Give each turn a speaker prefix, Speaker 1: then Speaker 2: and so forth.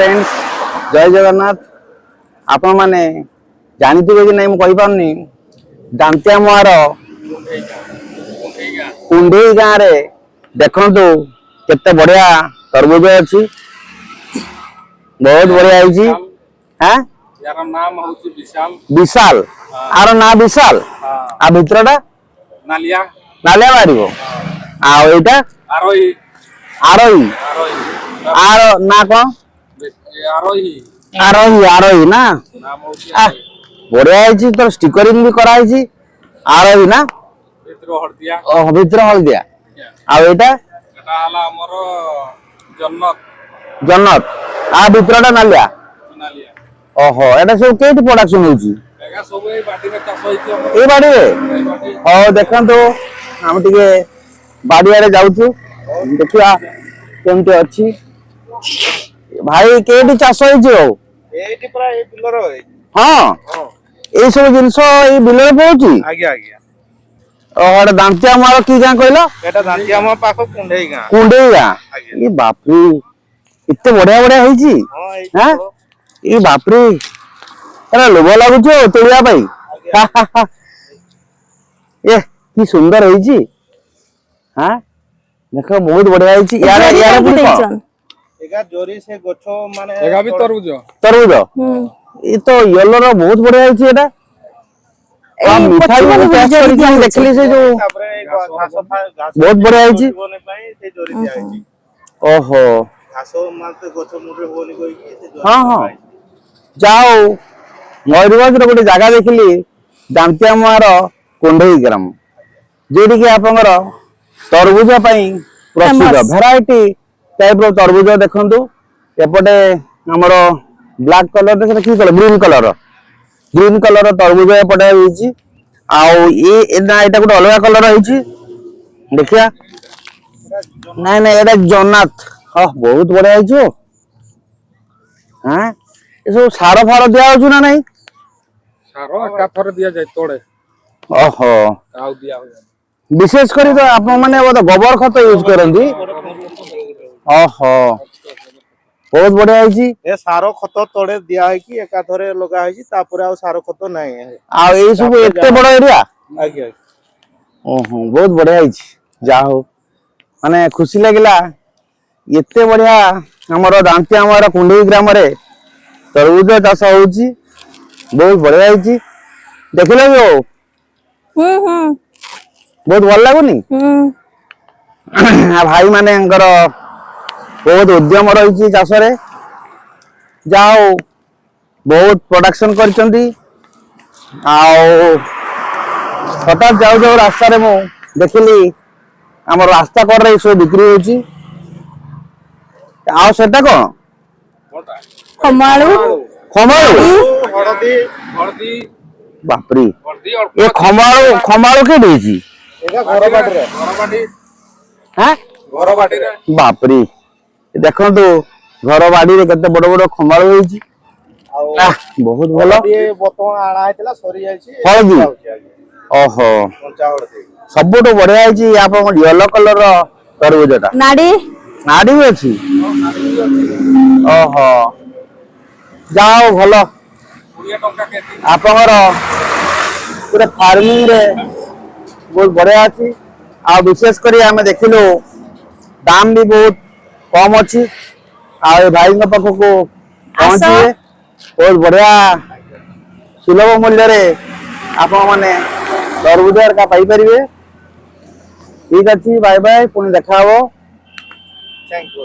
Speaker 1: friends जय जगन्नाथ आपण माने जानिथिबे कि नहीं मु कहि पाउनी दांतिया मुआर कुंडेई गाँव रे देखंतु केते बढ़िया तरबूज अछि बहुत बढ़िया आइछि हैं
Speaker 2: यार नाम होछि विशाल
Speaker 1: विशाल आरो ना विशाल आ भितरटा
Speaker 2: नालिया
Speaker 1: नालिया मारिबो आ एटा
Speaker 2: आरोही
Speaker 1: आरोही
Speaker 2: आरोही
Speaker 1: आरो ना कोन
Speaker 2: आरोही
Speaker 1: आरोही आरोही ना
Speaker 2: नाम होछि
Speaker 1: बढ़िया आइछि तो स्टिकरिंग भी करा आइछि आरोही ना
Speaker 2: भितर हळदिया
Speaker 1: ओ भितर हळदिया आ एटा
Speaker 2: एटा हला हमर जन्नत
Speaker 1: जन्नत आ भितरटा नालिया
Speaker 2: नालिया
Speaker 1: ओहो एटा सब केटी प्रोडक्शन होछि
Speaker 2: एगा सब ए बाटी में चाष होइछि हमर
Speaker 1: ए बाड़ी रे हो देखंतु हम टिके बाड़ी आरे जाउछु देखिया केमते अछि भाई केटी चाष होइछि हो
Speaker 2: एटी पूरा ए बिलर होय
Speaker 1: हां ए सब जिंस ए बिलर पहुछि
Speaker 2: आज्ञा आज्ञा
Speaker 1: और दांतिया मार की गां कहलो
Speaker 2: एटा दांतिया म पाखो कुंडेई
Speaker 1: गां ये बाप रे इत्ते बढ़िया बढ़िया होइछि हां ये बाप रे अरे लोभ लागुछो तोड़िया भाई ए की सुंदर होइछि हां देखो बहुत बढ़िया होइछि यार यार पुछो
Speaker 2: एगा जोरी से गछो माने एगा भी तरबूज
Speaker 1: तरबूज ये तो येलो रो बहुत बढ़िया होइछि एटा आ मिठाई वाली टेस्ट करके देखली से जो बहुत बढ़िया होइछि ओहो
Speaker 2: घासो माते गछो मुरे होनी कोइ की
Speaker 1: हां हां जाओ मयूरभंज रो गोटे जगह देखली दांतिया मुआर कुंडेई ग्राम जेडी के आपनकर तरबूज पई प्रसिद्ध वैरायटी टाइप रो तरबूज देखंतु एपटे हमर ब्लैक कलर रे की कलर ग्रीन कलर तरबूज एपटे होईची आउ ए ना एटा गोटे अलग कलर होईची देखिया नहीं नहीं एटा जन्नत हां बहुत बढ़िया होईछो हां ए सब सारो फारो दिया होछु ना नहीं
Speaker 2: सारो एका थरे दिया जाय तोड़े
Speaker 1: ओहो
Speaker 2: आउ दिया हो
Speaker 1: विशेष करी तो आप माने वो गोबर खत यूज करंदी ओहो बहुत बढ़िया आइछि
Speaker 2: ए सारो खत तोड़े दिया है कि एका थरे लगा है तापर आ सारो खत नाही है
Speaker 1: आ ए सब एते बड़ एरिया
Speaker 2: आज्ञा
Speaker 1: ओहो बहुत बढ़िया आइछि जा हो माने खुशी लागिला एते बढ़िया हमर दांतिया हमर कुंडेई ग्राम रे तरबूज चाष होउछि बहुत बढ़िया आइछि देखिलो जो बहुत भल लागुनी भाई माने अंकर बहुत उद्यम रही चाष रे जाओ बहुत प्रोडक्शन करचंदी आओ हठात जाऊ जाऊ रास्ता रे मु देखिली हमर रास्ता कर रे सो बिक्री होची आओ सेटा कोन
Speaker 3: खमाळू
Speaker 1: खमाळू
Speaker 2: हळदी हळदी
Speaker 1: बापरी ए खमाळू के देची
Speaker 2: एगा घर बाटी
Speaker 1: हां
Speaker 2: घर बाटी रे
Speaker 1: बापरी देखंतु घर बाड़ी रे कते बड़ बड़ खमाळू होईची बहुत भलो
Speaker 2: ये बतो आना आइतला सरी जाईची
Speaker 1: हळदी ओहो
Speaker 2: कंचा हळदी
Speaker 1: सबटो बढ़िया आइची आपण येलो कलर रो तरबूजटा
Speaker 3: नाडी
Speaker 1: नाडी भी अछि ओहो जाओ भलो
Speaker 2: 20 टंका केजी
Speaker 1: आपनर पूरा फार्मिंग रे बहुत बढ़िया अछि आ विशेष करी हमें देखिलो दाम भी बहुत कम अछि आ भाई के पाखो को पहुंचिए बहुत बढ़िया सुलभ मूल्य रे आप माने तरबूज का पाई परिबे ठीक अछि बाय बाय पुनी देखा हो
Speaker 2: थैंक यू